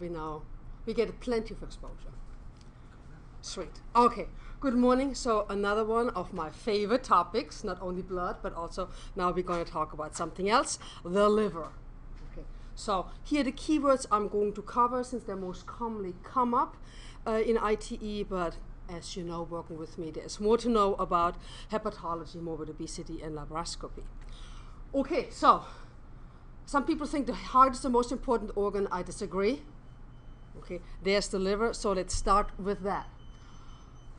we get plenty of exposure. Sweet. Okay, good morning. So another one of my favorite topics, not only blood, but also now we're going to talk about something else, the liver. Okay, so here are the keywords I'm going to cover since they most commonly come up in ITE, but as you know, working with me, there's more to know about hepatology, morbid obesity, and laparoscopy. Okay, so some people think the heart is the most important organ. I disagree. Okay, there's the liver, so let's start with that.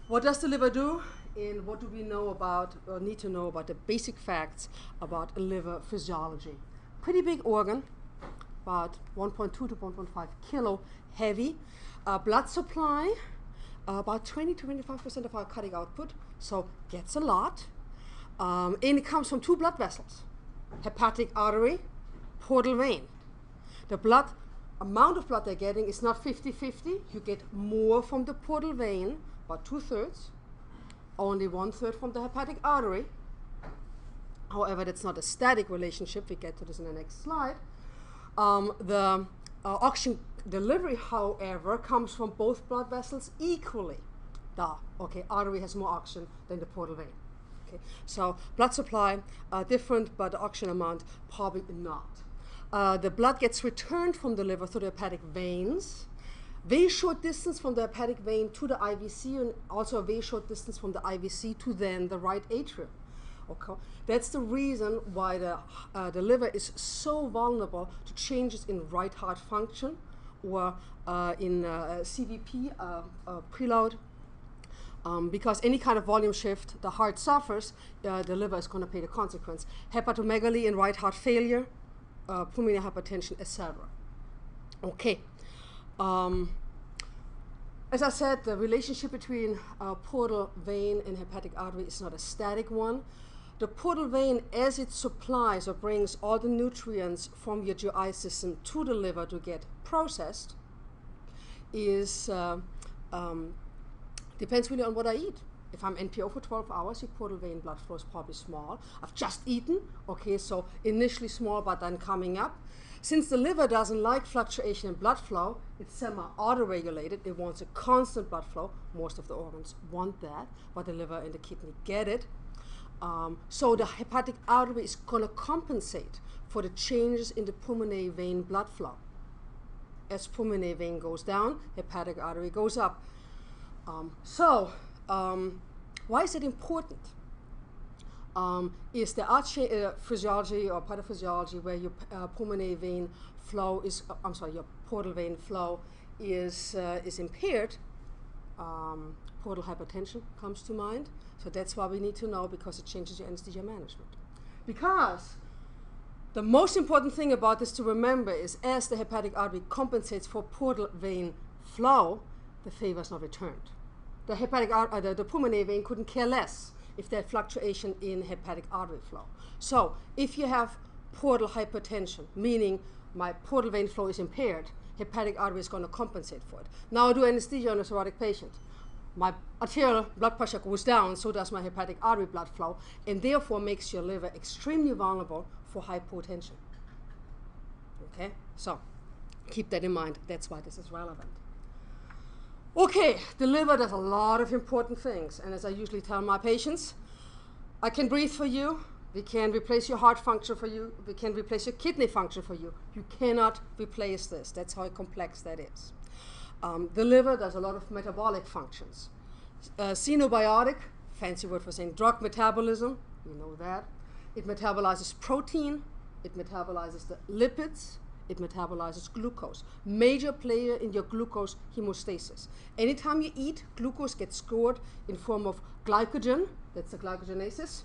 What does the liver do, and what do we know about, or need to know about the basic facts about liver physiology? Pretty big organ, about 1.2 to 1.5 kilo heavy. Blood supply, about 20 to 25% of our cardiac output, so gets a lot. And it comes from two blood vessels, hepatic artery, portal vein. The amount of blood they're getting is not 50-50. You get more from the portal vein, about 2/3, only 1/3 from the hepatic artery. However, that's not a static relationship. We get to this in the next slide. The oxygen delivery, however, comes from both blood vessels equally. Okay, artery has more oxygen than the portal vein. Okay, so blood supply different, but the oxygen amount probably not. The blood gets returned from the liver through the hepatic veins. Very short distance from the hepatic vein to the IVC, and also a very short distance from the IVC to then the right atrium. Okay, that's the reason why the liver is so vulnerable to changes in right heart function or in CVP preload. Because any kind of volume shift the heart suffers, the liver is going to pay the consequence. Hepatomegaly and right heart failure, pulmonary hypertension, etc. Okay. As I said, the relationship between portal vein and hepatic artery is not a static one. The portal vein, as it supplies or brings all the nutrients from your GI system to the liver to get processed, is depends really on what I eat. If I'm NPO for 12 hours, your portal vein blood flow is probably small. I've just eaten, okay, so initially small, but then coming up. Since the liver doesn't like fluctuation in blood flow, it's semi-auto-regulated. It wants a constant blood flow. Most of the organs want that, but the liver and the kidney get it. So the hepatic artery is going to compensate for the changes in the pulmonary vein blood flow. As pulmonary vein goes down, hepatic artery goes up. Why is it important? Is the physiology or pathophysiology where your pulmonary vein flow is, your portal vein flow is impaired? Portal hypertension comes to mind. So that's why we need to know, because it changes your anesthesia management. Because the most important thing about this to remember is, as the hepatic artery compensates for portal vein flow, the favor is not returned. The the pulmonary vein couldn't care less if there's fluctuation in hepatic artery flow. So if you have portal hypertension, meaning my portal vein flow is impaired, hepatic artery is going to compensate for it. Now I do anesthesia on a cirrhotic patient. My arterial blood pressure goes down, so does my hepatic artery blood flow, and therefore makes your liver extremely vulnerable for hypotension. Okay, so keep that in mind. That's why this is relevant. Okay, the liver does a lot of important things, and as I usually tell my patients, I can breathe for you, we can replace your heart function for you, we can replace your kidney function for you. You cannot replace this. That's how complex that is. The liver does a lot of metabolic functions. Xenobiotic, fancy word for saying drug metabolism, you know that. It metabolizes protein, it metabolizes the lipids, it metabolizes glucose. Major player in your glucose hemostasis. Anytime you eat, glucose gets stored in form of glycogen. That's the glycogenesis.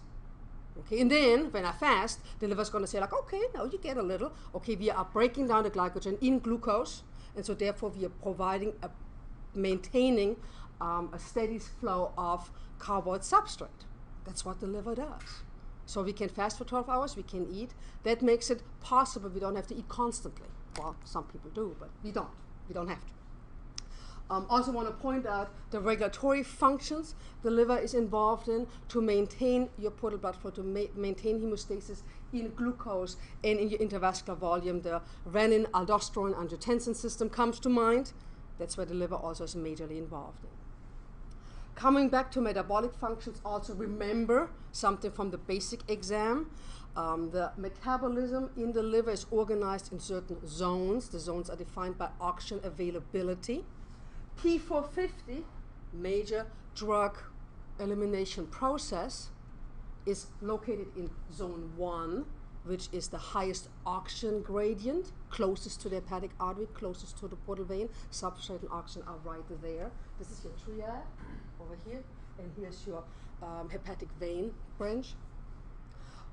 Okay, and then when I fast, the liver's going to say like, okay, now you get a little. Okay, we are breaking down the glycogen in glucose, and so therefore we are maintaining a steady flow of carbohydrate substrate. That's what the liver does. So we can fast for 12 hours, we can eat. That makes it possible we don't have to eat constantly. Well, some people do, but we don't. We don't have Also want to point out the regulatory functions the liver is involved in to maintain your portal blood flow, to maintain hemostasis in glucose and in your intravascular volume. The renin, aldosterone, angiotensin system comes to mind. That's where the liver also is majorly involved in. Coming back to metabolic functions, also remember something from the basic exam. The metabolism in the liver is organized in certain zones. The zones are defined by oxygen availability. P450, major drug elimination process, is located in zone 1, which is the highest oxygen gradient, closest to the hepatic artery, closest to the portal vein. Substrate and oxygen are right there. This is your triad over here, and here's your hepatic vein branch.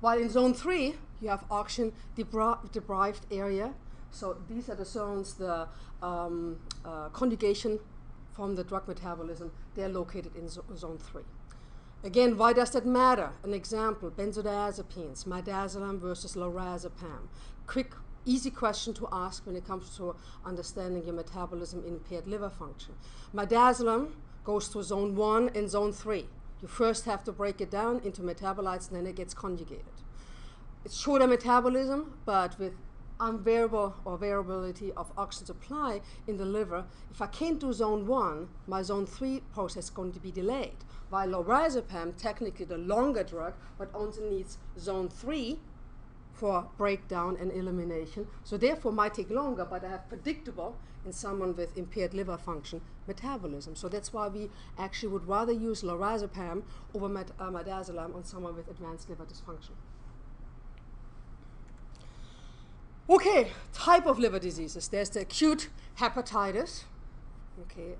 While in zone 3, you have oxygen deprived area. So these are the zones, the conjugation from the drug metabolism, they're located in zone 3. Again, why does that matter? An example, benzodiazepines, midazolam versus lorazepam. Quick, easy question to ask when it comes to understanding your metabolism in impaired liver function. Midazolam goes to zone 1 and zone 3. You first have to break it down into metabolites, and then it gets conjugated. It's shorter metabolism, but with unvariable or variability of oxygen supply in the liver, if I can't do zone 1, my zone 3 process is going to be delayed. While lorazepam, technically the longer drug, but only needs zone 3 for breakdown and elimination. So therefore might take longer, but I have predictable, in someone with impaired liver function, metabolism. So that's why we actually would rather use lorazepam over midazolam on someone with advanced liver dysfunction. Okay, type of liver diseases. There's the acute hepatitis. Okay,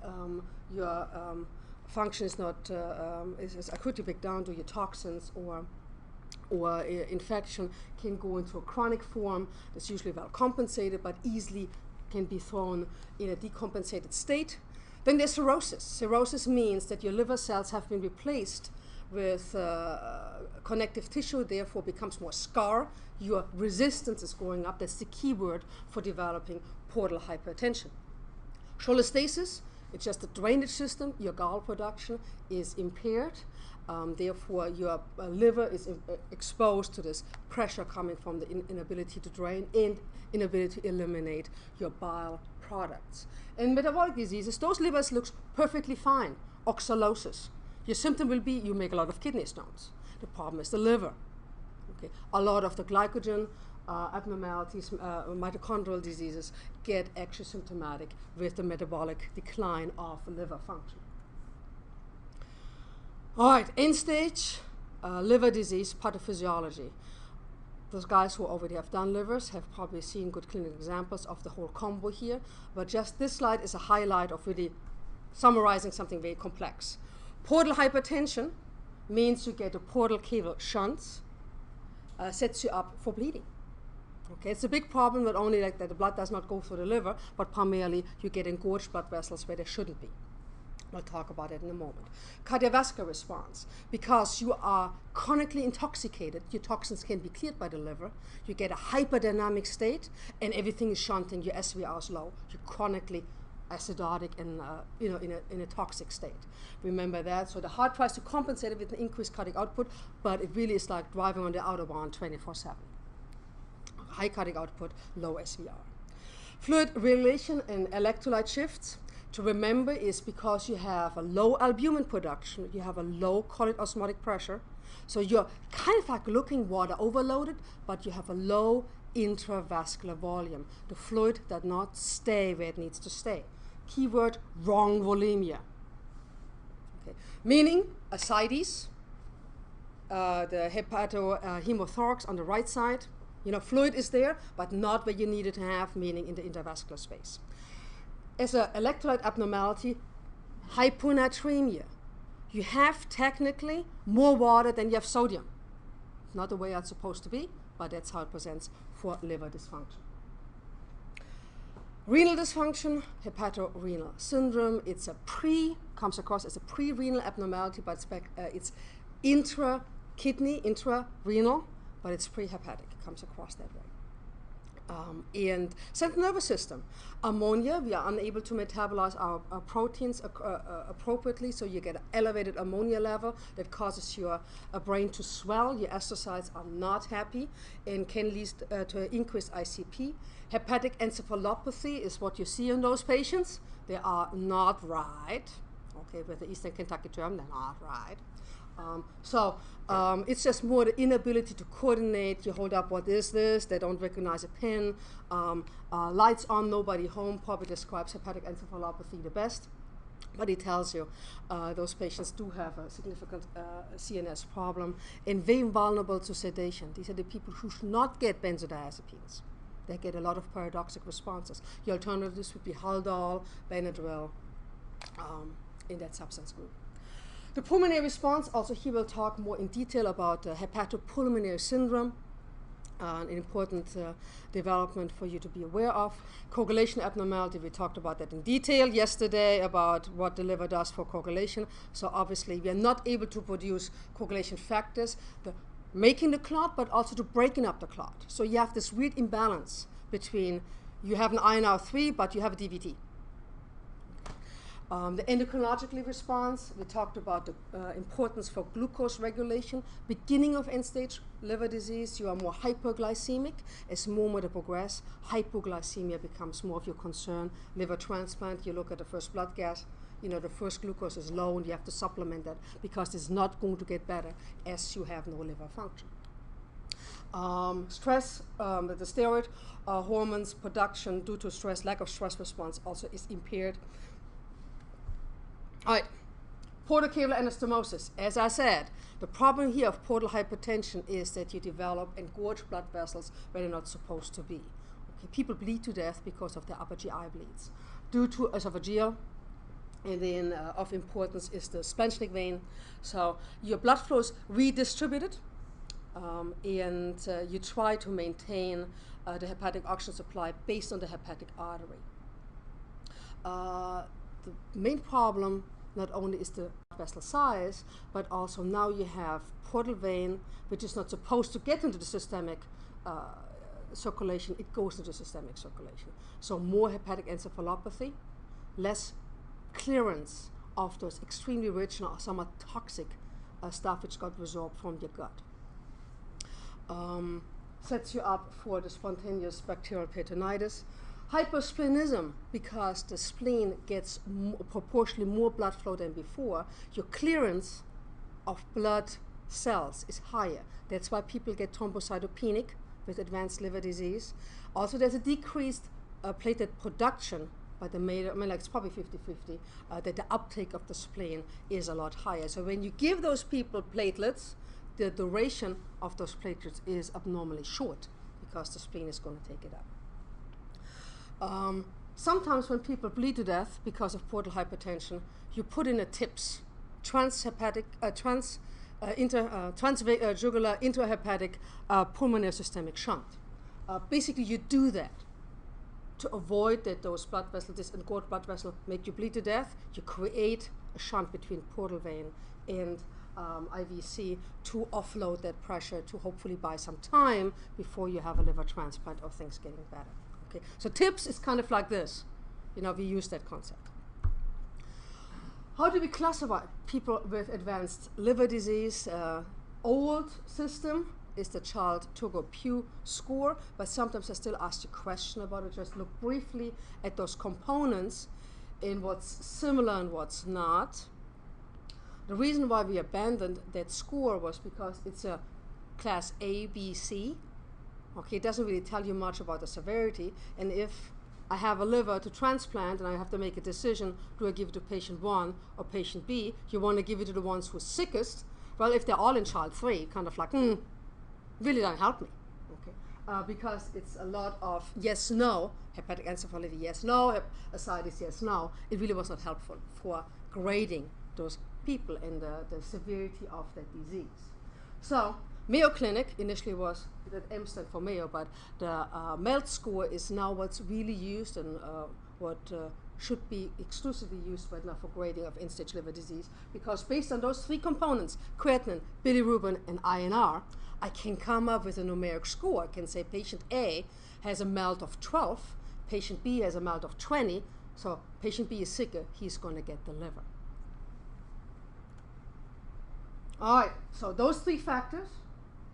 your function is not is acutely break down to your toxins, or infection can go into a chronic form that's usually well compensated, but easily can be thrown in a decompensated state. Then there's cirrhosis. Cirrhosis means that your liver cells have been replaced with connective tissue, therefore becomes more scar. Your resistance is going up. That's the key word for developing portal hypertension. Cholestasis, it's just a drainage system. Your gall production is impaired. Therefore, your liver is exposed to this pressure coming from the inability to drain and inability to eliminate your bile products. In metabolic diseases, those livers look perfectly fine. Oxalosis. Your symptom will be you make a lot of kidney stones. The problem is the liver. Okay. A lot of the glycogen abnormalities, mitochondrial diseases get actually symptomatic with the metabolic decline of liver function. All right, end stage liver disease pathophysiology. Those guys who already have done livers have probably seen good clinical examples of the whole combo here, but just this slide is a highlight of really summarizing something very complex. Portal hypertension means you get a portal caval shunts, sets you up for bleeding. Okay, it's a big problem, not only like that the blood does not go through the liver, but primarily you get engorged blood vessels where they shouldn't be. I'll talk about it in a moment. Cardiovascular response, because you are chronically intoxicated, your toxins can be cleared by the liver, you get a hyperdynamic state, and everything is shunting, your SVR is low, you're chronically acidotic and in a toxic state. Remember that. So the heart tries to compensate it with an increased cardiac output, but it really is like driving on the autobahn 24/7. High cardiac output, low SVR. Fluid regulation and electrolyte shifts. To remember is because you have a low albumin production, you have a low colloid osmotic pressure, so you're kind of like looking water overloaded, but you have a low intravascular volume. The fluid does not stay where it needs to stay. Keyword, wrong volemia. Okay. Meaning ascites, the hemothorax on the right side, fluid is there, but not where you need it to have, meaning in the intravascular space. As an electrolyte abnormality, hyponatremia. You have technically more water than you have sodium. Not the way it's supposed to be, but that's how it presents for liver dysfunction. Renal dysfunction, hepatorenal syndrome. It's comes across as a pre-renal abnormality, but it's intra-kidney, intra-renal, but it's pre-hepatic. It comes across that way. And central nervous system. Ammonia, we are unable to metabolize our proteins appropriately, so you get an elevated ammonia level that causes your brain to swell. Your astrocytes are not happy and can lead to increased ICP. Hepatic encephalopathy is what you see in those patients. They are not right. Okay, with the Eastern Kentucky term, they're not right. It's just more the inability to coordinate. You hold up, what is this? They don't recognize a pin. Lights on, nobody home probably describes hepatic encephalopathy the best. But it tells you those patients do have a significant CNS problem and very vulnerable to sedation. These are the people who should not get benzodiazepines. They get a lot of paradoxic responses. The alternatives would be Haldol, Benadryl in that substance group. The pulmonary response, also he will talk more in detail about hepatopulmonary syndrome, an important development for you to be aware of. Coagulation abnormality, we talked about that in detail yesterday about what the liver does for coagulation. So obviously we are not able to produce coagulation factors, making the clot, but also to breaking up the clot. So you have this weird imbalance between you have an INR3, but you have a DVT. The endocrinological response, we talked about the importance for glucose regulation. Beginning of end-stage liver disease, you are more hyperglycemic. As more they progress, hypoglycemia becomes more of your concern. Liver transplant, you look at the first blood gas, you know, the first glucose is low and you have to supplement that because it's not going to get better as you have no liver function. Stress, the steroid hormones production due to stress, lack of stress response also is impaired. All right, portocaval anastomosis. As I said, the problem here of portal hypertension is that you develop engorged blood vessels where they're not supposed to be. Okay, people bleed to death because of their upper GI bleeds. Due to esophageal, and then of importance is the splanchnic vein. So your blood flow is redistributed, and you try to maintain the hepatic oxygen supply based on the hepatic artery. The main problem not only is the vessel size, but also now you have portal vein, which is not supposed to get into the systemic circulation, it goes into systemic circulation. So more hepatic encephalopathy, less clearance of those extremely rich and somewhat toxic stuff which got resorbed from your gut. Sets you up for the spontaneous bacterial peritonitis. Hypersplenism, because the spleen gets proportionally more blood flow than before, your clearance of blood cells is higher. That's why people get thrombocytopenic with advanced liver disease. Also, there's a decreased platelet production by the like it's probably 50-50, that the uptake of the spleen is a lot higher. So when you give those people platelets, the duration of those platelets is abnormally short because the spleen is going to take it up. Sometimes when people bleed to death because of portal hypertension, you put in a TIPS, transjugular intrahepatic pulmonary systemic shunt. Basically, you do that to avoid that those blood vessels, this engorged blood vessel, make you bleed to death. You create a shunt between portal vein and IVC to offload that pressure to hopefully buy some time before you have a liver transplant or things getting better. Okay, so TIPS is kind of like this. You know, we use that concept. How do we classify people with advanced liver disease? Old system is the Child-Turgot-Pugh score, but sometimes I still ask a question about it. Just look briefly at those components and what's similar and what's not. The reason why we abandoned that score was because it's a class A, B, C. Okay, it doesn't really tell you much about the severity, and if I have a liver to transplant and I have to make a decision, do I give it to patient 1 or patient B? You want to give it to the ones who are sickest. Well, if they're all in child 3, kind of like, really don't help me, okay? Because it's a lot of yes, no, hepatic encephalopathy, yes, no, ascites, yes, no. It really was not helpful for grading those people and the severity of that disease. So, Mayo Clinic initially was, that M stand for Mayo, but the MELD score is now what's really used and what should be exclusively used right now for grading of end-stage liver disease, because based on those three components, creatinine, bilirubin, and INR, I can come up with a numeric score. I can say patient A has a MELD of 12, patient B has a MELD of 20, so patient B is sicker, he's going to get the liver. All right, so those three factors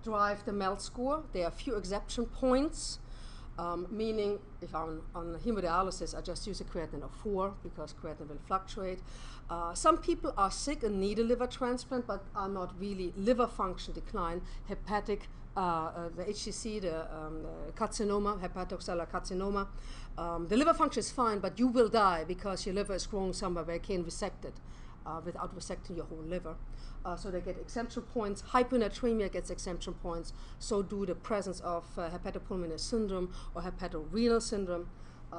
drive the MELD score. There are a few exception points, meaning if I'm on hemodialysis, I just use a creatinine of 4 because creatinine will fluctuate. Some people are sick and need a liver transplant, but are not really liver function decline, hepatic, the HCC, the carcinoma, hepatocellular carcinoma. The liver function is fine, but you will die because your liver is growing somewhere where you can't resect it without resecting your whole liver. So they get exemption points. Hyponatremia gets exemption points. So do the presence of hepatopulmonary syndrome or hepatorenal syndrome.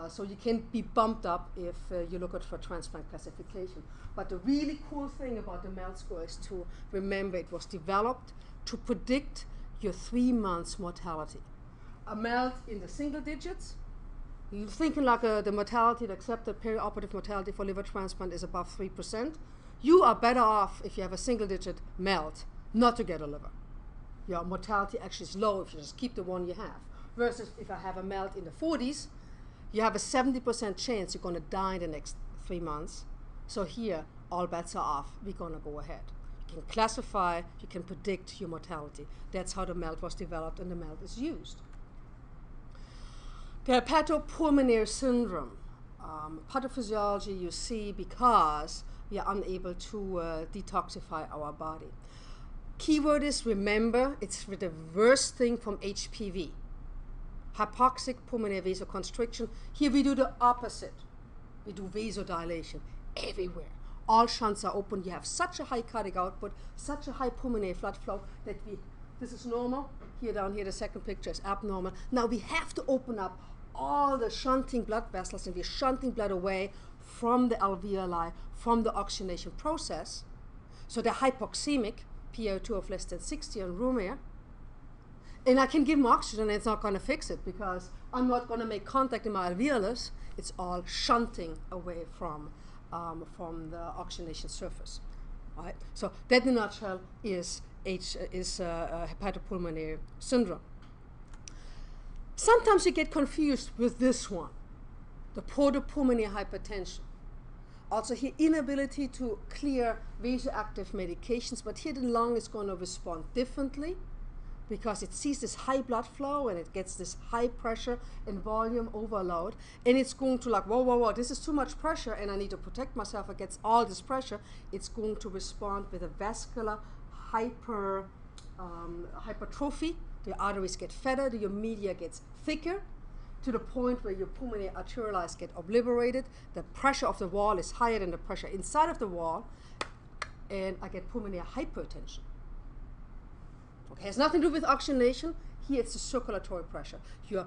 So you can be bumped up if you look at for transplant classification. But the really cool thing about the MELD score is to remember it was developed to predict your 3 months mortality. A MELD in the single digits, you're thinking like the mortality, the accepted perioperative mortality for liver transplant is above 3%. You are better off if you have a single-digit MELD not to get a liver. Your mortality actually is low if you just keep the one you have. Versus if I have a MELD in the 40s, you have a 70% chance you're going to die in the next 3 months. So here, all bets are off. We're going to go ahead. You can classify, you can predict your mortality. That's how the MELD was developed and the MELD is used. The hepatopulmonary syndrome. Pathophysiology you see because we are unable to detoxify our body. Keyword is remember, it's the worst thing from HPV. Hypoxic pulmonary vasoconstriction. Here we do the opposite. We do vasodilation everywhere. All shunts are open. You have such a high cardiac output, such a high pulmonary blood flow that this is normal. Here down here, the second picture is abnormal. Now we have to open up all the shunting blood vessels and we're shunting blood away from the alveoli, from the oxygenation process. So they're hypoxemic, PaO2 of less than 60 on room air. And I can give them oxygen and it's not going to fix it because I'm not going to make contact in my alveolus. It's all shunting away from the oxygenation surface. All right? So that in a nutshell is hepatopulmonary syndrome. Sometimes you get confused with this one, the portopulmonary hypertension. Also here, inability to clear vasoactive medications, but here the lung is going to respond differently because it sees this high blood flow and it gets this high pressure and volume overload, and it's going to like, whoa, whoa, whoa, this is too much pressure and I need to protect myself against all this pressure. It's going to respond with a vascular hypertrophy. The arteries get fatter, your media gets thicker, to the point where your pulmonary arterioles get obliterated. The pressure of the wall is higher than the pressure inside of the wall, and I get pulmonary hypertension. Okay, it has nothing to do with oxygenation. Here it's the circulatory pressure. Your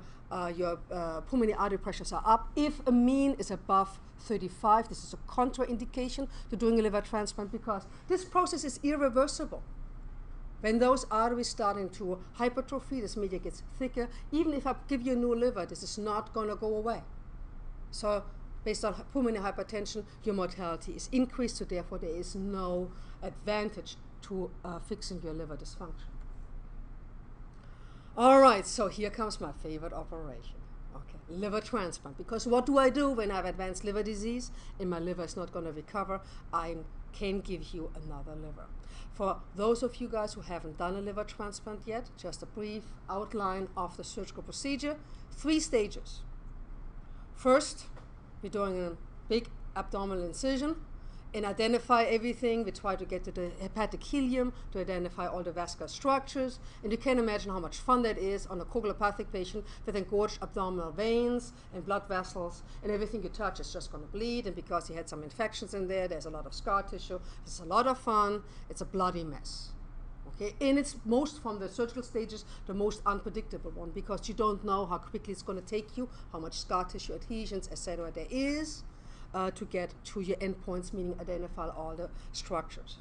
pulmonary artery pressures are up. If a mean is above 35, this is a contraindication to doing a liver transplant because this process is irreversible. When those arteries starting to hypertrophy, this media gets thicker. Even if I give you a new liver, this is not going to go away. So based on pulmonary hypertension, your mortality is increased, so therefore there is no advantage to fixing your liver dysfunction. All right, so here comes my favorite operation. Okay, liver transplant. Because what do I do when I have advanced liver disease and my liver is not going to recover? I can give you another liver. For those of you guys who haven't done a liver transplant yet, just a brief outline of the surgical procedure. 3 stages. First, we're doing a big abdominal incision and identify everything. We try to get to the hepatic ileum to identify all the vascular structures. And you can imagine how much fun that is on a coagulopathic patient with engorged abdominal veins and blood vessels, and everything you touch is just going to bleed. And because he had some infections in there, there's a lot of scar tissue. It's a lot of fun. It's a bloody mess. Okay, and it's most from the surgical stages, the most unpredictable one because you don't know how quickly it's going to take you, how much scar tissue adhesions, etc. there is. To get to your endpoints, meaning identify all the structures.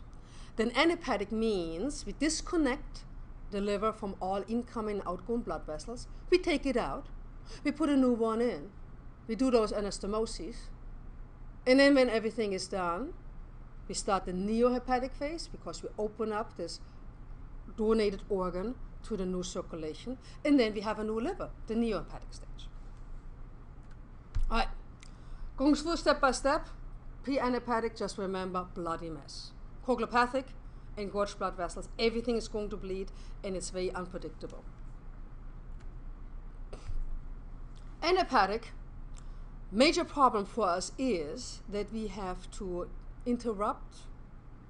Then ANHEPATIC means we disconnect the liver from all incoming and outgoing blood vessels. We take it out. We put a new one in. we do those anastomoses, and then when everything is done, we start the NEOHEPATIC phase because we open up this donated organ to the new circulation, and then we have a new liver, the NEOHEPATIC stage. All right, going through step by step. Pre-ANHEPATIC, just remember, bloody mess. Coagulopathic, engorged blood vessels, everything is going to bleed, and it's very unpredictable. ANHEPATIC, major problem for us is that we have to interrupt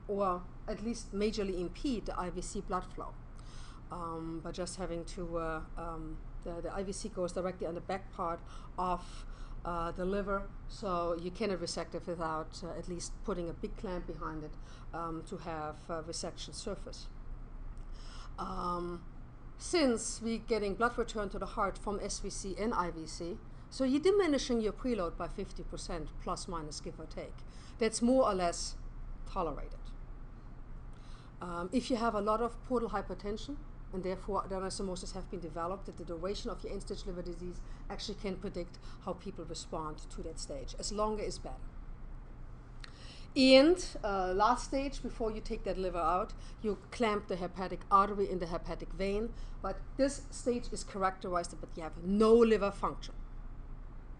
or at least majorly impede the IVC blood flow by just having to, the IVC goes directly on the back part of the liver, so you cannot resect it without at least putting a big clamp behind it to have resection surface. Since we're getting blood return to the heart from SVC and IVC, so you're diminishing your preload by 50%, plus minus, give or take. That's more or less tolerated. If you have a lot of portal hypertension, and therefore the anastomosis have been developed, that the duration of your end-stage liver disease actually can predict how people respond to that stage. As longer is better. And last stage, before you take that liver out, you clamp the hepatic artery in the hepatic vein, but this stage is characterized, but you have no liver function.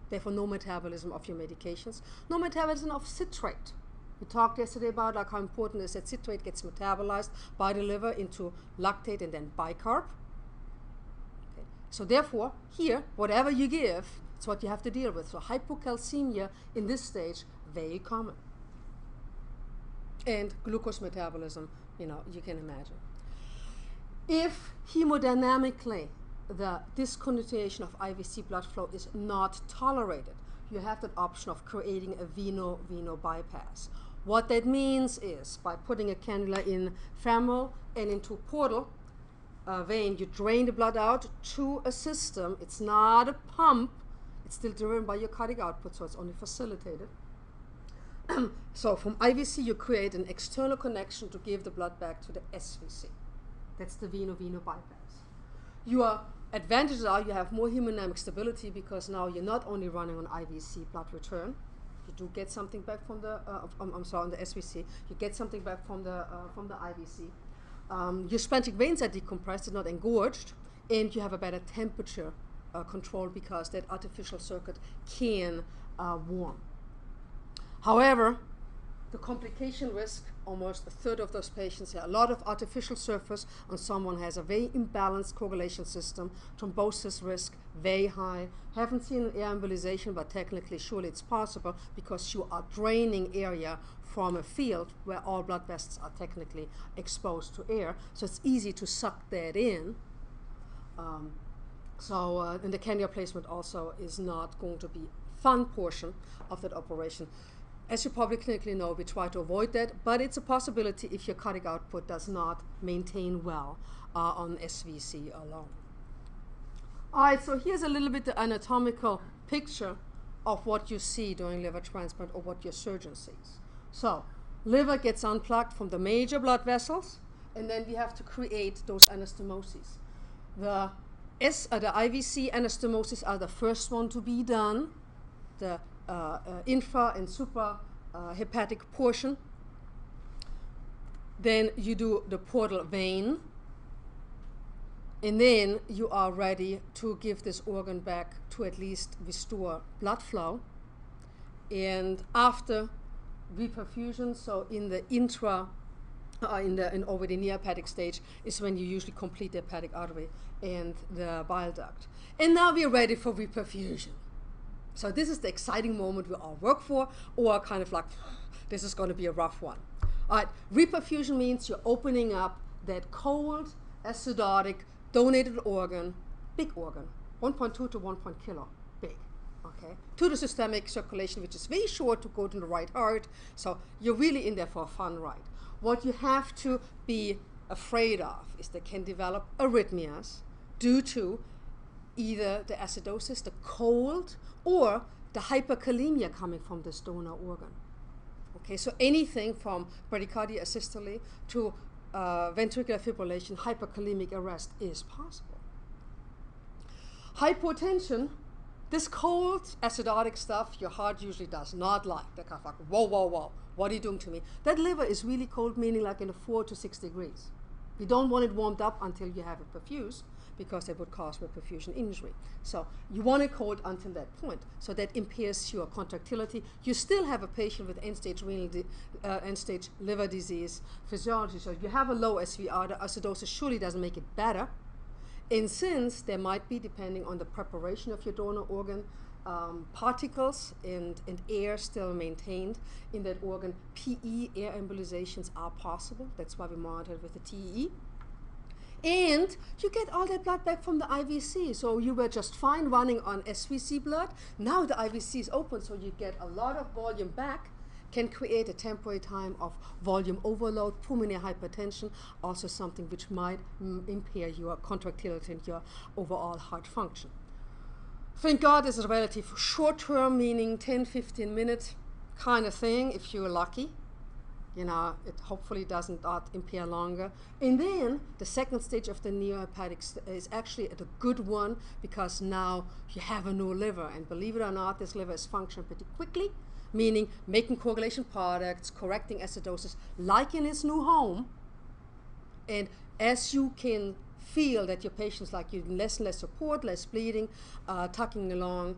Therefore, no metabolism of your medications, no metabolism of citrate. We talked yesterday about like how important it is that citrate gets metabolized by the liver into lactate and then bicarb. Okay. So therefore, here, whatever you give, it's what you have to deal with. So hypocalcemia in this stage, very common. And glucose metabolism, you know, you can imagine. If hemodynamically the discontinuation of IVC blood flow is not tolerated, you have that option of creating a VENO-VENO bypass. What that means is by putting a cannula in femoral and into portal vein, you drain the blood out to a system. It's not a pump. It's still driven by your cardiac output, so it's only facilitated. So from IVC, you create an external connection to give the blood back to the SVC. That's the VENO-VENO bypass. Your advantages are you have more hemodynamic stability because now you're not only running on IVC blood return, you do get something back from the, on the SVC, you get something back from the IVC. Your splanchnic veins are decompressed, they're not engorged, and you have a better temperature control because that artificial circuit can warm. However, the complication risk, almost a third of those patients have a lot of artificial surface, and someone has a very imbalanced coagulation system, thrombosis risk, very high. Haven't seen an air embolization, but technically, surely it's possible because you are draining area from a field where all blood vessels are technically exposed to air, so it's easy to suck that in. And the cannula placement also is not going to be a fun portion of that operation. As you probably clinically know, we try to avoid that, but it's a possibility if your cardiac output does not maintain well on SVC alone. All right, so here's a little bit the anatomical picture of what you see during liver transplant or what your surgeon sees. So liver gets unplugged from the major blood vessels, and then we have to create those anastomoses. The IVC anastomoses are the first one to be done. The infra and supra hepatic portion. Then you do the portal vein, and then you are ready to give this organ back to at least restore blood flow. And after reperfusion, so in the intra, over the neohepatic stage, is when you usually complete the hepatic artery and the bile duct. And now we're ready for reperfusion. So this is the exciting moment we all work for, or kind of like, this is going to be a rough one. All right, reperfusion means you're opening up that cold, acidotic, donated organ, big organ, 1.2 to 1 kilo, big, okay, to the systemic circulation, which is very short to go to the right heart. So you're really in there for a fun ride. What you have to be afraid of is they can develop arrhythmias due to either the acidosis, the cold, or the hyperkalemia coming from this donor organ. Okay, so anything from bradycardia asystole to ventricular fibrillation, hyperkalemic arrest is possible. Hypotension This cold, acidotic stuff your heart usually does not like. They're kind of like, whoa, whoa, whoa, what are you doing to me? That liver is really cold, meaning like in the 4 to 6 degrees. You don't want it warmed up until you have it perfused, because it would cause reperfusion injury. So you want it cold until that point. So that impairs your contractility. You still have a patient with end-stage end-stage liver disease physiology. So you have a low SVR. The acidosis surely doesn't make it better. And since there might be, depending on the preparation of your donor organ, particles and air still maintained in that organ, PE, air embolizations, are possible. That's why we monitor it with the TEE. And you get all that blood back from the IVC. So you were just fine running on SVC blood. Now the IVC is open, so you get a lot of volume back, can create a temporary time of volume overload, pulmonary hypertension, also something which might impair your contractility and your overall heart function. Thank God this is a relative short term, meaning 10, 15 minute kind of thing if you're lucky. You know, it hopefully doesn't impair longer. And then the second stage of the NEOHEPATIC is actually a good one, because now you have a new liver. And believe it or not, this liver is functioning pretty quickly, meaning making coagulation products, correcting acidosis, like in its new home. And as you can feel that your patients like you, less and less support, less bleeding, tucking along,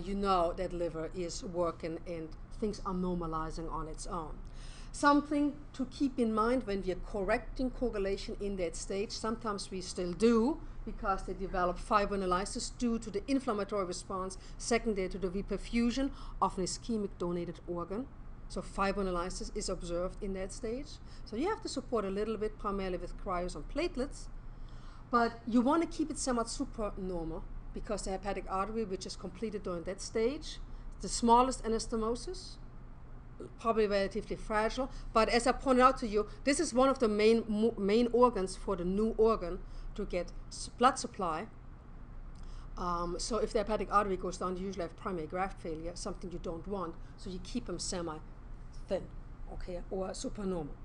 you know that liver is working and things are normalizing on its own. Something to keep in mind when we are correcting coagulation in that stage, sometimes we still do, because they develop fibrinolysis due to the inflammatory response secondary to the reperfusion of an ischemic donated organ. So fibrinolysis is observed in that stage. So you have to support a little bit, primarily with cryos and platelets, but you want to keep it somewhat supernormal, because the hepatic artery, which is completed during that stage, the smallest anastomosis, probably relatively fragile, but as I pointed out to you, this is one of the main organs for the new organ to get blood supply. So if the hepatic artery goes down, you usually have primary graft failure, something you don't want, so you keep them semi-thin, okay, or supernormal.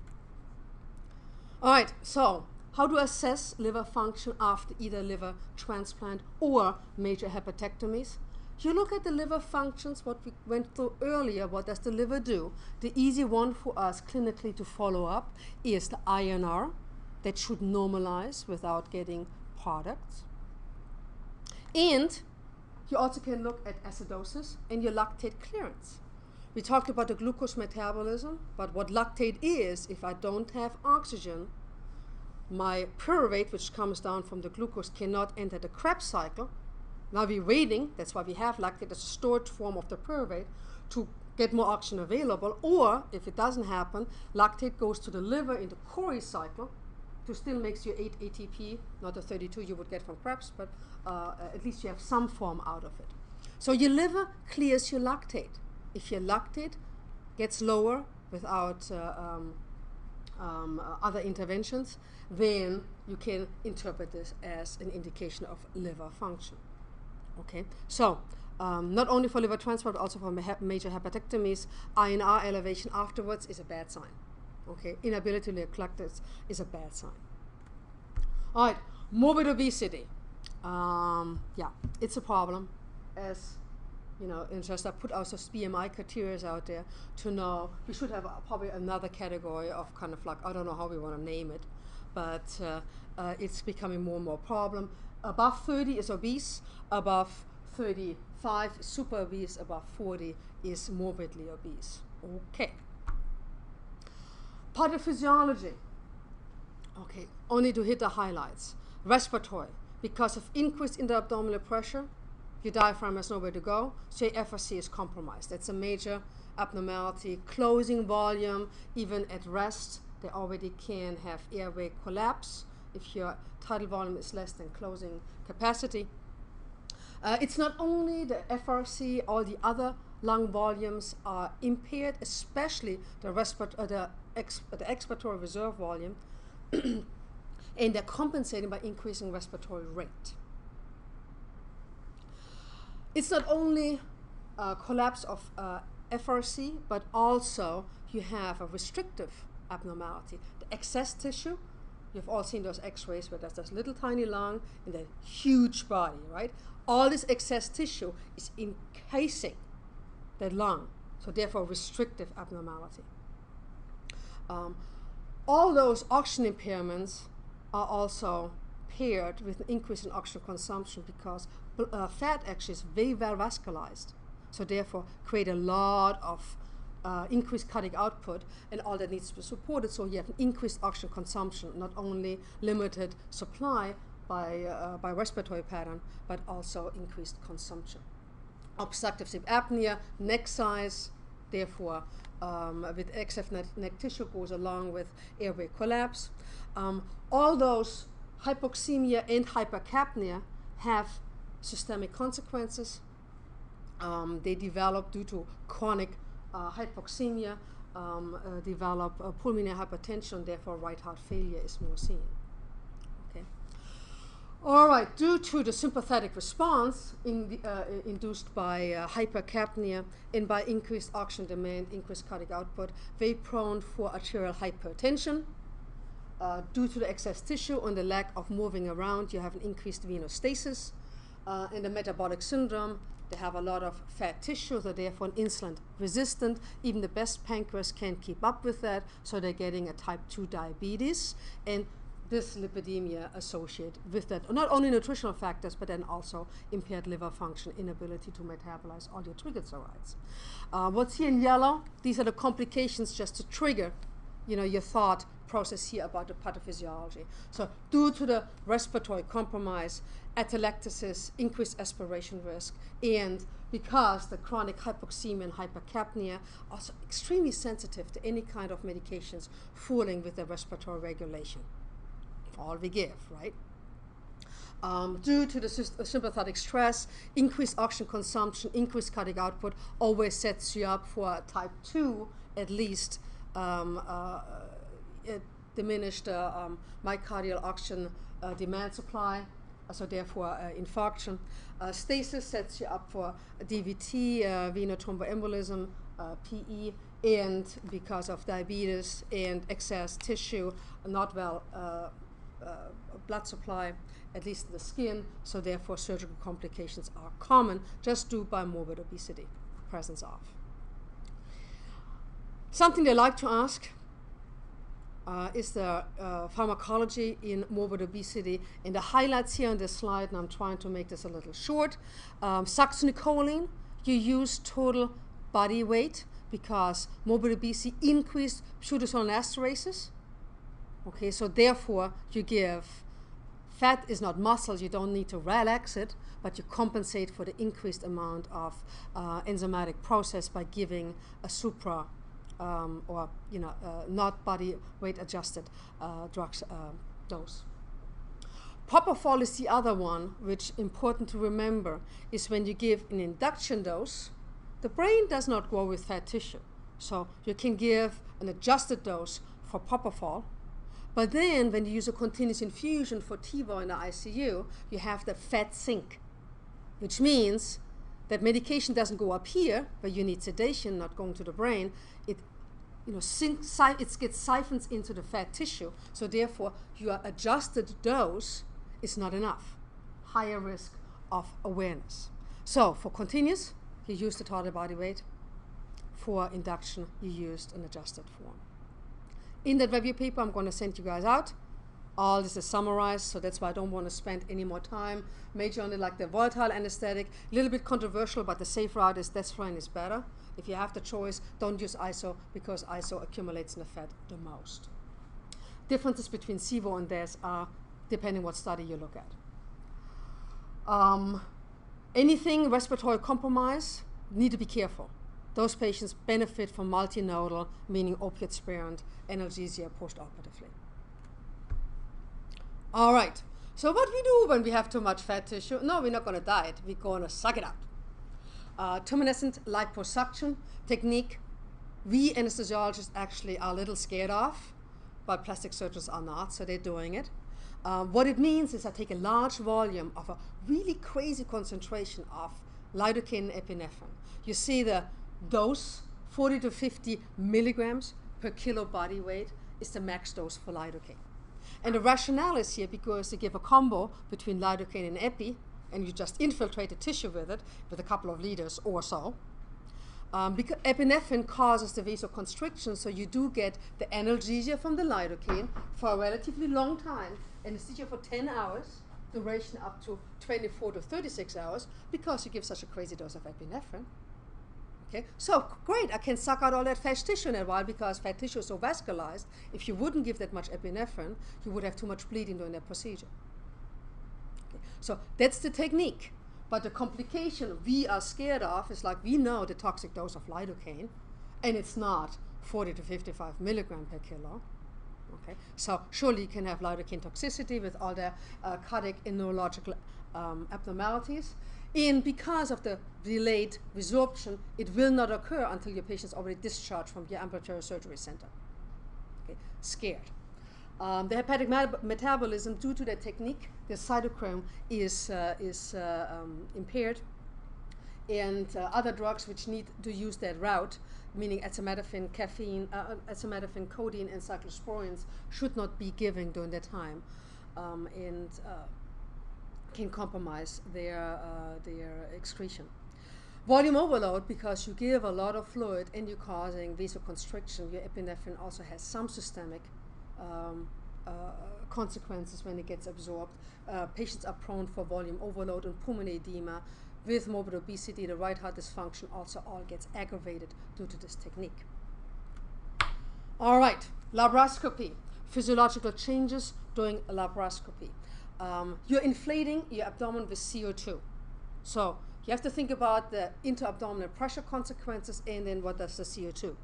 All right, so how to assess liver function after either liver transplant or major hepatectomies? You look at the liver functions, what we went through earlier, what does the liver do? The easy one for us clinically to follow up is the INR, that should normalize without getting products. And you also can look at acidosis and your lactate clearance. We talked about the glucose metabolism, but what lactate is, if I don't have oxygen, my pyruvate, which comes down from the glucose, cannot enter the Krebs cycle. Now we're waiting, that's why we have lactate as a stored form of the pyruvate, to get more oxygen available, or if it doesn't happen, lactate goes to the liver in the Cori cycle to still makes you 8 ATP, not the 32 you would get from Krebs, but at least you have some form out of it. So your liver clears your lactate. If your lactate gets lower without other interventions, then you can interpret this as an indication of liver function. Okay, so not only for liver transplant, but also for major hepatectomies, INR elevation afterwards is a bad sign. Okay, inability to collect this is a bad sign. All right, morbid obesity. Yeah, it's a problem. As you know, and just I put also BMI criteria out there to know. We should have probably another category of kind of like, I don't know how we want to name it, but it's becoming more and more problem. Above 30 is obese, above 35 super obese, above 40 is morbidly obese. Okay. Pathophysiology. Okay, only to hit the highlights. Respiratory, because of increase in the abdominal pressure, your diaphragm has nowhere to go, so your FRC is compromised. That's a major abnormality. Closing volume, even at rest, they already can have airway collapse if your tidal volume is less than closing capacity. It's not only the FRC, all the other lung volumes are impaired, especially the expiratory reserve volume, and they're compensating by increasing respiratory rate. It's not only collapse of FRC, but also you have a restrictive abnormality. The excess tissue You've all seen those x-rays where there's this little tiny lung and a huge body, right? All this excess tissue is encasing that lung, so therefore restrictive abnormality. All those oxygen impairments are also paired with an increase in oxygen consumption because fat actually is very well vascularized, so therefore create a lot of increased cardiac output, and all that needs to be supported, so you have an increased oxygen consumption, not only limited supply by respiratory pattern, but also increased consumption. Obstructive sleep apnea, neck size, therefore with excess neck tissue goes along with airway collapse. All those hypoxemia and hypercapnia have systemic consequences. They develop due to chronic hypoxemia, develop pulmonary hypertension, therefore right heart failure is more seen. Okay. All right, due to the sympathetic response induced by hypercapnia and by increased oxygen demand, increased cardiac output, very prone for arterial hypertension. Due to the excess tissue and the lack of moving around, you have an increased venostasis. In the metabolic syndrome, they have a lot of fat tissue, so therefore insulin resistant. Even the best pancreas can't keep up with that, so they're getting a type 2 diabetes. And this lipidemia associated with that, not only nutritional factors, but then also impaired liver function, inability to metabolize all your triglycerides. What's here in yellow, these are the complications just to trigger, your thought process here about the pathophysiology. So due to the respiratory compromise, atelectasis, increased aspiration risk, and because the chronic hypoxemia and hypercapnia are also extremely sensitive to any kind of medications fooling with their respiratory regulation. All we give, right? Due to the sympathetic stress, increased oxygen consumption, increased cardiac output always sets you up for type 2, at least diminished myocardial oxygen demand supply, so therefore infarction. Stasis sets you up for DVT, venous thromboembolism, PE, and because of diabetes and excess tissue, not well blood supply, at least in the skin, so therefore surgical complications are common, just due by morbid obesity, presence of. Something they like to ask is the pharmacology in morbid obesity. And the highlights here on this slide, and I'm trying to make this a little short. Succinylcholine, you use total body weight because morbid obesity increased pseudocyanoesterases. Okay, so therefore you give, fat is not muscle, you don't need to relax it, but you compensate for the increased amount of enzymatic process by giving a supra or not body weight adjusted drugs dose. Propofol is the other one, which important to remember is when you give an induction dose, the brain does not grow with fat tissue. So you can give an adjusted dose for propofol, but then when you use a continuous infusion for TIVO in the ICU, you have the fat sink, which means that medication doesn't go up here, where you need sedation, not going to the brain. It gets siphons into the fat tissue, so therefore your adjusted dose is not enough. Higher risk of awareness. So for continuous, you use the total body weight. For induction, you used an adjusted form. In that review paper I'm going to send you guys out, all this is summarized, so that's why I don't want to spend any more time. Major only like the volatile anesthetic, a little bit controversial, but the safe route is desflurane is better. If you have the choice, don't use ISO because ISO accumulates in the fat the most. Differences between SIVO and DES are depending what study you look at. Anything respiratory compromise, need to be careful. Those patients benefit from multinodal, meaning opiate-sparing analgesia postoperatively. All right, so what we do when we have too much fat tissue? No, we're not going to diet. We're going to suck it up. TUMESCENT LIPOSUCTION technique, we anesthesiologists actually are a little scared of, but plastic surgeons are not, so they're doing it. What it means is I take a large volume of a really crazy concentration of lidocaine and epinephrine. You see the dose, 40 to 50 milligrams per kilo body weight is the max dose for lidocaine. And the rationale is here because you give a combo between lidocaine and epi, and you just infiltrate the tissue with it with a couple of liters or so. Because epinephrine causes the vasoconstriction, so you do get the analgesia from the lidocaine for a relatively long time, anesthesia for 10 hours, duration up to 24 to 36 hours, because you give such a crazy dose of epinephrine. Okay, so great, I can suck out all that fat tissue in a while because fat tissue is so vascularized. If you wouldn't give that much epinephrine, you would have too much bleeding during that procedure. Okay, so that's the technique. But the complication we are scared of is, like, we know the toxic dose of lidocaine, and it's not 40 to 55 milligram per kilo. Okay, so surely you can have lidocaine toxicity with all the cardiac and neurological abnormalities. And because of the delayed resorption, it will not occur until your patient's already discharged from your ambulatory surgery center. Okay, scared. The hepatic metabolism, due to that technique, the cytochrome is impaired, and other drugs which need to use that route, meaning acetaminophen, caffeine, acetaminophen, codeine, and cyclosporins, should not be given during that time, and can compromise their excretion. Volume overload, because you give a lot of fluid and you're causing vasoconstriction. Your epinephrine also has some systemic consequences when it gets absorbed. Patients are prone for volume overload and pulmonary edema. With morbid obesity, the right heart dysfunction also all gets aggravated due to this technique. All right, laparoscopy. Physiological changes during a laparoscopy. You're inflating your abdomen with CO2. So you have to think about the intra-abdominal pressure consequences, and then what does the CO2.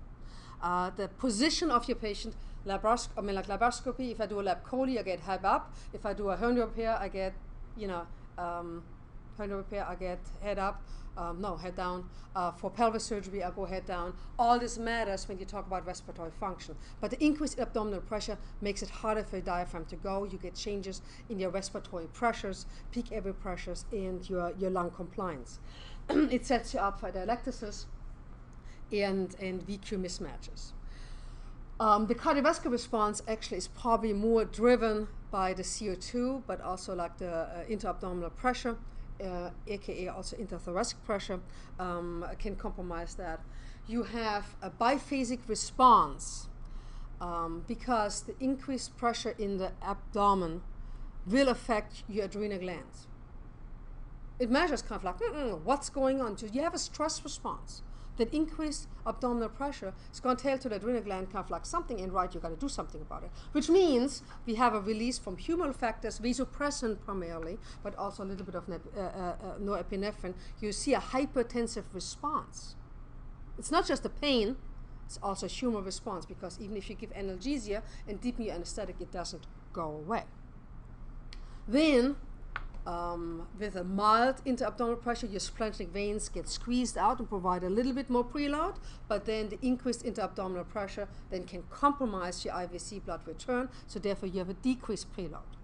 The position of your patient, laparoscopy, if I do a lap chole, I get head up. If I do a hernia repair, I get, hernia repair, I get head up. No, head down. For pelvic surgery, I go head down. All this matters when you talk about respiratory function. But the increased abdominal pressure makes it harder for your diaphragm to go. You get changes in your respiratory pressures, peak airway pressures, and your lung compliance. It sets you up for dialectasis and VQ mismatches. The cardiovascular response actually is probably more driven by the CO2, but also like the intra-abdominal pressure, aka also intrathoracic pressure, can compromise that. You have a biphasic response because the increased pressure in the abdomen will affect your adrenal glands. It measures kind of like, what's going on? So you have a stress response. That increased abdominal pressure is going to tell to the adrenal gland kind of like something ain't right, you got to do something about it. Which means we have a release from humoral factors, vasopressin primarily, but also a little bit of norepinephrine. You see a hypertensive response. It's not just the pain, it's also a humoral response, because even if you give analgesia and deepen your anesthetic, it doesn't go away. Then, with a mild intra-abdominal pressure, your splenic veins get squeezed out and provide a little bit more preload, but then the increased intra-abdominal pressure then can compromise your IVC blood return, so therefore you have a decreased preload.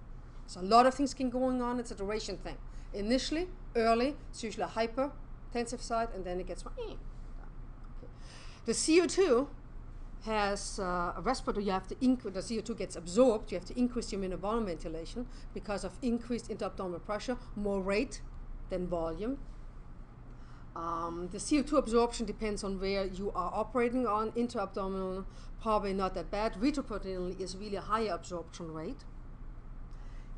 So a lot of things can go on, it's a duration thing. Initially, early, it's usually a hypertensive side, and then it gets more. Okay. The CO2 has a respirator, you have to increase, the CO2 gets absorbed, you have to increase your minivolume ventilation because of increased intra-abdominal pressure, more rate than volume. The CO2 absorption depends on where you are operating on. Intra-abdominal, probably not that bad. Retroperitoneal is really a higher absorption rate.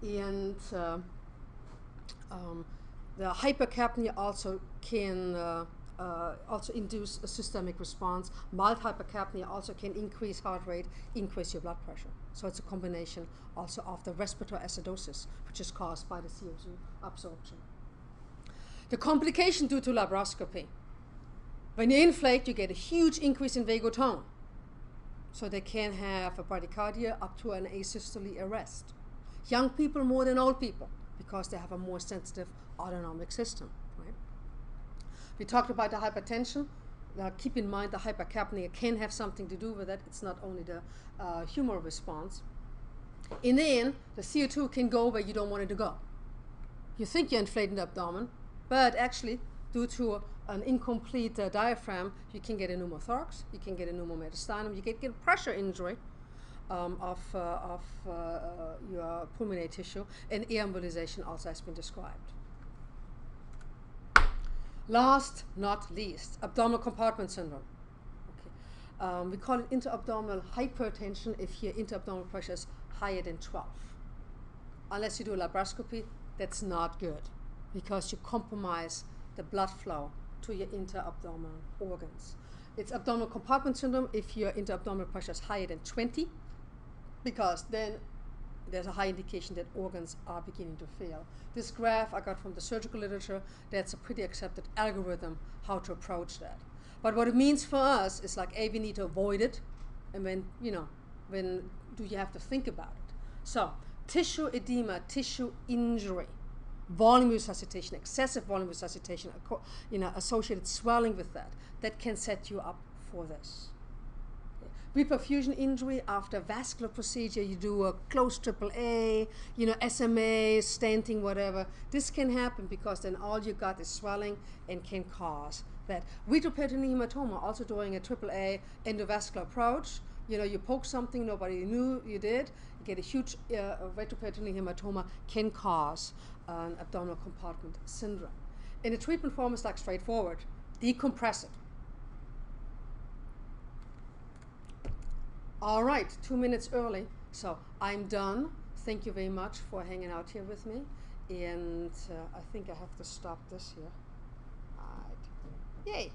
And the hypercapnia also can also induce a systemic response. Mild hypercapnia also can increase heart rate, increase your blood pressure. So it's a combination also of the respiratory acidosis, which is caused by the CO2 absorption. The complication due to laparoscopy. When you inflate, you get a huge increase in vagotone. So they can have a bradycardia up to an asystole arrest. Young people more than old people, because they have a more sensitive autonomic system. We talked about the hypertension. Keep in mind the hypercapnia can have something to do with it. It's not only the humoral response. In the end, the CO2 can go where you don't want it to go. You think you're inflating the abdomen, but actually, due to an incomplete diaphragm, you can get a pneumothorax, you can get a pneumomediastinum, you can get a pressure injury, of your pulmonary tissue, and air embolization also has been described. Last, not least, abdominal compartment syndrome. Okay. We call it intra-abdominal hypertension if your intra-abdominal pressure is higher than 12. Unless you do a laparoscopy, that's not good because you compromise the blood flow to your intra-abdominal organs. It's abdominal compartment syndrome if your intra-abdominal pressure is higher than 20, because then there's a high indication that organs are beginning to fail. This graph I got from the surgical literature. That's a pretty accepted algorithm how to approach that. But what it means for us is like, A, we need to avoid it, and when do you have to think about it? So, tissue edema, tissue injury, volume resuscitation, excessive volume resuscitation, associated swelling with that can set you up for this. Reperfusion injury after vascular procedure, you do a closed AAA, SMA, stenting, whatever. This can happen because then all you got is swelling and can cause that. Retroperitoneal hematoma, also during a AAA endovascular approach, you poke something nobody knew you did, you get a huge retroperitoneal hematoma, can cause an abdominal compartment syndrome. And the treatment form is like straightforward. Decompress it. All right, 2 minutes early, so I'm done. Thank you very much for hanging out here with me. And I think I have to stop this here. All right. Yay.